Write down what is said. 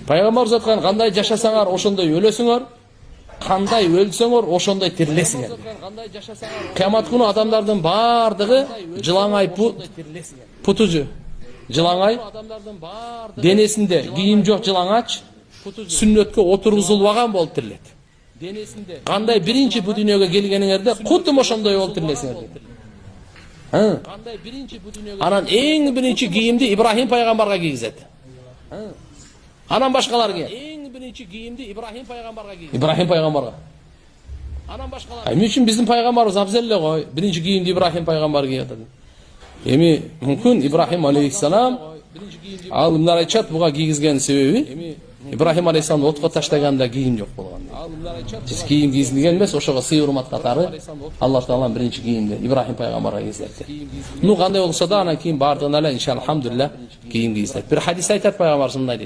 Пайгамбар жатқан қандай жашасаңар ошондой өлөсүңөр, қандай өлсөңөр ошондой тирилесиңер. Кыямат күнү адамдардын бардыгы жылаңай путу жылаңай, денесинде кийим жок жылаңач, сүннөткө отургузулбаган болуп тирилет. Кандай биринчи бу дүйнөгө келгениңерде кудум ошондой болуп тирилесиңер. Анан эң биринчи кийимди Ибрахим пайгамбарга кийгизет. Анан башкалар кийет. Эң биринчи кийимди Ибрахим пайгамбарга. Анан башкалар. Эмне үчүн биздин пайгамбарыбыз абзел эле го? Биринчи кийимди Ибрахим пайгамбар кийет. Эми мүмкүн Ибрахим алейхиссалам алымдар айтышат буга кийгизген себеби Ибрахим алейхиссалам отко таштаганда кийим жок болгон. Сиз кийим кийгизилген эмес, ошого сый урмат катары Аллах таалам биринчи кийимди Ибрахим пайгамбарга кийгизет. Ну кандай болсо да анан кийин бардыгына эле иншаллах алхамдулилlah кийим кийгизет. Бир хадис айтат пайгамбар мындай дейт.